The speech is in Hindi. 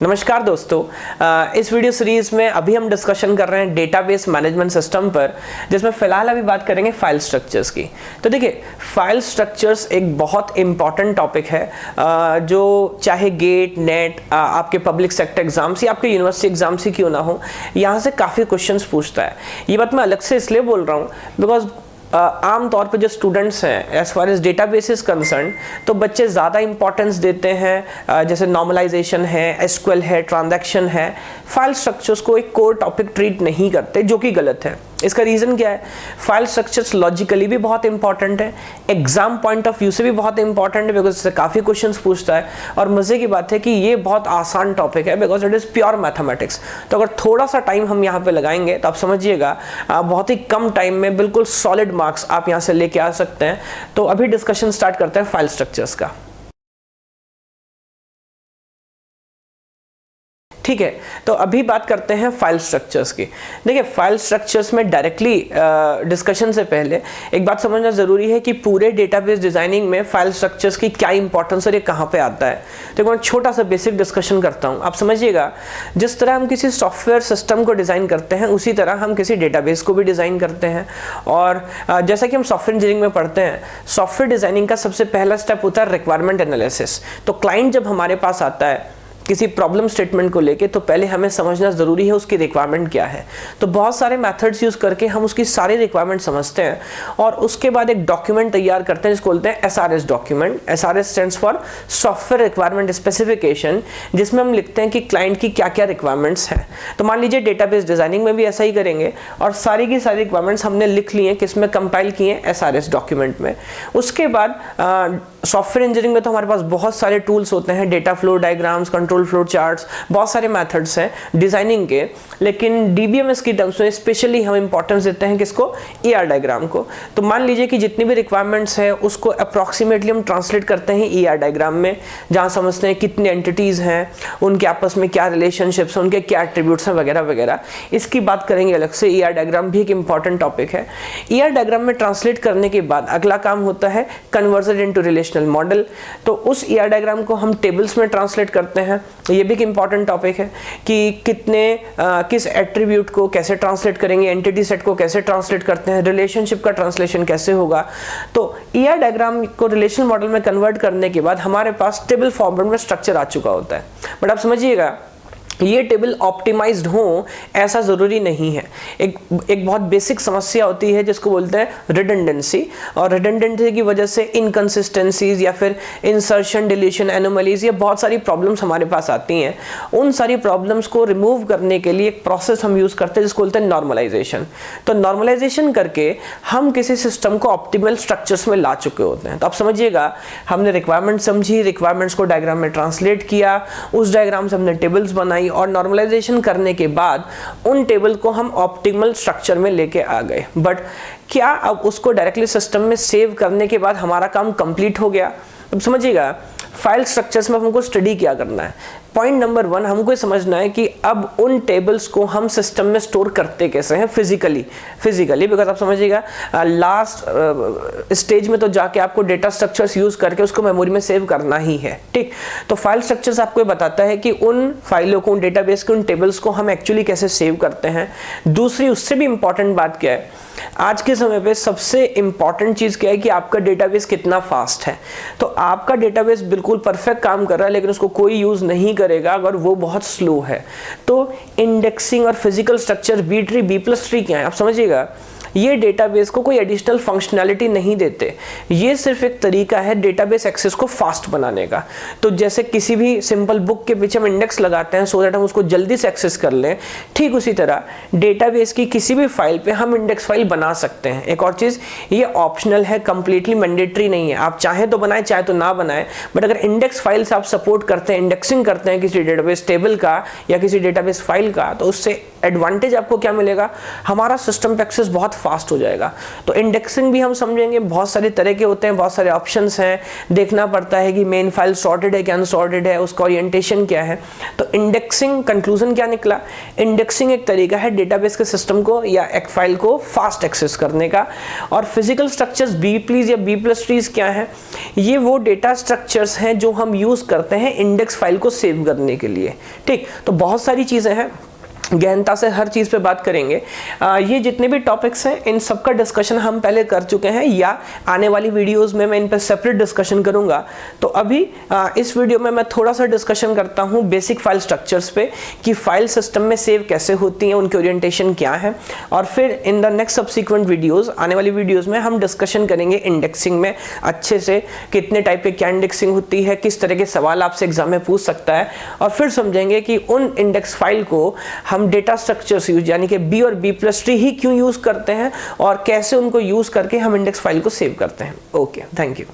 नमस्कार दोस्तों, इस वीडियो सीरीज में अभी हम डिस्कशन कर रहे हैं डेटाबेस मैनेजमेंट सिस्टम पर, जिसमें फिलहाल अभी बात करेंगे फाइल स्ट्रक्चर्स की। तो देखिए, फाइल स्ट्रक्चर्स एक बहुत इंपॉर्टेंट टॉपिक है जो चाहे गेट, नेट, आपके पब्लिक सेक्टर एग्जाम्स या आपके यूनिवर्सिटी एग्जाम्स ही क्यों ना हो, यहाँ से काफ़ी क्वेश्चंस पूछता है। ये बात मैं अलग से इसलिए बोल रहा हूँ बिकॉज आम तौर पे जो स्टूडेंट्स हैं as far as database is concerned, तो बच्चे ज़्यादा इंपॉर्टेंस देते हैं जैसे नॉर्मलाइजेशन है, एसक्यूएल है, ट्रांजैक्शन है, फाइल स्ट्रक्चर्स को एक कोर टॉपिक ट्रीट नहीं करते, जो कि गलत है। इसका रीज़न क्या है? फाइल स्ट्रक्चर्स लॉजिकली भी बहुत इंपॉर्टेंट है, एग्जाम पॉइंट ऑफ व्यू से भी बहुत इंपॉर्टेंट है बिकॉज इससे काफ़ी क्वेश्चंस पूछता है। और मज़े की बात है कि ये बहुत आसान टॉपिक है because it is pure mathematics. तो अगर थोड़ा सा टाइम हम यहाँ पे लगाएंगे तो आप समझिएगा बहुत ही कम टाइम में बिल्कुल सॉलिड मार्क्स आप यहाँ से लेके आ सकते हैं। तो अभी डिस्कशन स्टार्ट करते हैं फाइल स्ट्रक्चर्स का। ठीक है, तो अभी बात करते हैं फाइल स्ट्रक्चर्स की। देखिए, फाइल स्ट्रक्चर्स में डायरेक्टली डिस्कशन से पहले एक बात समझना ज़रूरी है कि पूरे डेटाबेस डिज़ाइनिंग में फाइल स्ट्रक्चर्स की क्या इंपॉर्टेंस और ये कहाँ पे आता है। तो मैं छोटा सा बेसिक डिस्कशन करता हूँ। आप समझिएगा, जिस तरह हम किसी सॉफ्टवेयर सिस्टम को डिज़ाइन करते हैं उसी तरह हम किसी डेटाबेस को भी डिज़ाइन करते हैं। और जैसा कि हम सॉफ्टवेयर इंजीनियरिंग में पढ़ते हैं, सॉफ्टवेयर डिज़ाइनिंग का सबसे पहला स्टेप होता है रिक्वायरमेंट एनालिसिस। तो क्लाइंट जब हमारे पास आता है किसी प्रॉब्लम स्टेटमेंट को लेके, तो पहले हमें समझना ज़रूरी है उसकी रिक्वायरमेंट क्या है। तो बहुत सारे मेथड्स यूज़ करके हम उसकी सारी रिक्वायरमेंट समझते हैं और उसके बाद एक डॉक्यूमेंट तैयार करते हैं जिसको बोलते हैं SRS document. SRS stands for software requirement specification, जिसमें हम लिखते हैं कि क्लाइंट की क्या क्या रिक्वायरमेंट्स हैं। तो मान लीजिए डेटाबेस डिज़ाइनिंग में भी ऐसा ही करेंगे और सारी की सारी रिक्वायरमेंट्स हमने लिख ली हैं, किसमें कंपाइल किए हैं, SRS डॉक्यूमेंट में। उसके बाद सॉफ्टवेयर इंजीनियरिंग में तो हमारे पास बहुत सारे टूल्स होते हैं, data flow diagrams, control flow charts, बहुत सारे मेथड्स हैं डिजाइनिंग के। लेकिन DBMS की टर्म्स में स्पेशली हम इंपॉर्टेंस देते हैं किसको? ER डायग्राम को। तो मान लीजिए कि जितनी भी रिक्वायरमेंट्स है उसको अप्रॉक्सीमेटली हम ट्रांसलेट करते हैं ER डायग्राम में, जहाँ समझते हैं कितने एंटिटीज़ हैं, उनके आपस में क्या रिलेशनशिप्स हैं, उनके क्या एट्रीब्यूट्स हैं वगैरह वगैरह। इसकी बात करेंगे अलग से। ER डायग्राम भी एक इंपॉर्टेंट टॉपिक है। ER डायग्राम में ट्रांसलेट करने के बाद अगला काम होता है कन्वर्जन इनटू रिलेशनल मॉडल। तो उस ER डायग्राम को हम टेबल्स में ट्रांसलेट करते हैं। ये भी एक इंपॉर्टेंट टॉपिक है कि किस एट्रीब्यूट को कैसे ट्रांसलेट करेंगे, एंटिटी सेट को कैसे ट्रांसलेट करते हैं, रिलेशनशिप का ट्रांसलेशन कैसे होगा। तो ER डायग्राम को रिलेशनल मॉडल में कन्वर्ट करने के बाद हमारे पास टेबल फॉर्मेट में स्ट्रक्चर आ चुका होता है। बट आप समझिएगा, ये टेबल ऑप्टिमाइज्ड हो ऐसा ज़रूरी नहीं है। एक बहुत बेसिक समस्या होती है जिसको बोलते हैं रिडंडेंसी, और रिडंडेंसी की वजह से इनकंसिस्टेंसीज या फिर इंसर्शन, डिलीशन, एनोमलीज, ये बहुत सारी प्रॉब्लम्स हमारे पास आती हैं। उन सारी प्रॉब्लम्स को रिमूव करने के लिए एक प्रोसेस हम यूज़ करते हैं जिसको बोलते हैं नॉर्मलाइजेशन। तो नॉर्मलाइजेशन करके हम किसी सिस्टम को ऑप्टिमल स्ट्रक्चर्स में ला चुके होते हैं। तो आप समझिएगा, हमने रिक्वायरमेंट समझी, रिक्वायरमेंट्स को डायग्राम में ट्रांसलेट किया, उस डायग्राम से हमने टेबल्स बनाई और नॉर्मलाइजेशन करने के बाद उन टेबल को हम ऑप्टिमल स्ट्रक्चर में लेके आ गए। बट क्या अब उसको डायरेक्टली सिस्टम में सेव करने के बाद हमारा काम कंप्लीट हो गया? अब समझिएगा, फाइल स्ट्रक्चर्स में हमको स्टडी क्या करना है। पॉइंट नंबर 1, हमको समझना है कि अब उन टेबल्स को हम सिस्टम में स्टोर करते कैसे हैं फिजिकली बिकॉज आप समझिएगा लास्ट स्टेज में तो जाके आपको डेटा स्ट्रक्चर्स यूज करके उसको मेमोरी में सेव करना ही है। ठीक, तो फाइल स्ट्रक्चर्स आपको बताता है कि उन फाइलों को, उन डेटाबेस के उन टेबल्स को हम एक्चुअली कैसे सेव करते हैं। दूसरी, उससे भी इंपॉर्टेंट बात क्या है, आज के समय पे सबसे इंपॉर्टेंट चीज क्या है कि आपका डेटाबेस कितना फास्ट है। तो आपका डेटाबेस बिल्कुल परफेक्ट काम कर रहा है लेकिन उसको कोई यूज नहीं करेगा अगर वो बहुत स्लो है। तो इंडेक्सिंग और फिजिकल स्ट्रक्चर, बी ट्री, B+ट्री क्या है, आप समझिएगा, ये डेटाबेस को कोई एडिशनल फंक्शनैलिटी नहीं देते। ये सिर्फ एक तरीका है डेटाबेस एक्सेस को फास्ट बनाने का। तो जैसे किसी भी सिंपल बुक के पीछे हम इंडेक्स लगाते हैं सो दैट हम उसको जल्दी से एक्सेस कर लें, ठीक उसी तरह डेटाबेस की किसी भी फाइल पे हम इंडेक्स फाइल बना सकते हैं। एक और चीज़, ये ऑप्शनल है, कंप्लीटली मैंडेटरी नहीं है। आप चाहें तो बनाएं, चाहे तो ना बनाएं, बट अगर इंडेक्स फाइल से आप सपोर्ट करते हैं, इंडेक्सिंग करते हैं किसी डेटाबेस टेबल का या किसी डेटाबेस फाइल का, तो उससे एडवांटेज आपको क्या मिलेगा, हमारा सिस्टम पे एक्सेस बहुत फास्ट हो जाएगा। तो इंडेक्सिंग भी हम समझेंगे, बहुत सारे तरह के होते हैं, बहुत सारे ऑप्शंस हैं, देखना पड़ता है कि मेन फाइल सॉर्टेड है कि अनसॉर्टेड है, उसका ओरिएंटेशन क्या है। तो इंडेक्सिंग कंक्लूजन क्या निकला, इंडेक्सिंग एक तरीका है डेटाबेस के सिस्टम को या एक फाइल को फास्ट एक्सेस करने का। और फिजिकल स्ट्रक्चर्स बी प्लीज या बी प्लस ट्रीज क्या है, ये वो डेटा स्ट्रक्चर्स हैं जो हम यूज करते हैं इंडेक्स फाइल को सेव करने के लिए। ठीक, तो बहुत सारी चीजें हैं, गहनता से हर चीज़ पे बात करेंगे। ये जितने भी टॉपिक्स हैं इन सब का डिस्कशन हम पहले कर चुके हैं, या आने वाली वीडियोस में मैं इन पर सेपरेट डिस्कशन करूंगा। तो अभी इस वीडियो में मैं थोड़ा सा डिस्कशन करता हूं बेसिक फाइल स्ट्रक्चर्स पे, कि फाइल सिस्टम में सेव कैसे होती हैं, उनके ओरिएंटेशन क्या है। और फिर in the next subsequent videos, आने वाली वीडियोज़ में हम डिस्कशन करेंगे इंडेक्सिंग में अच्छे से, कितने टाइप के क्या इंडेक्सिंग होती है, किस तरह के सवाल आपसे एग्जाम में पूछ सकता है। और फिर समझेंगे कि उन इंडेक्स फाइल को हम डेटा स्ट्रक्चर्स यूज यानी कि बी और बी प्लस ट्री ही क्यों यूज करते हैं और कैसे उनको यूज करके हम इंडेक्स फाइल को सेव करते हैं। Okay, thank you.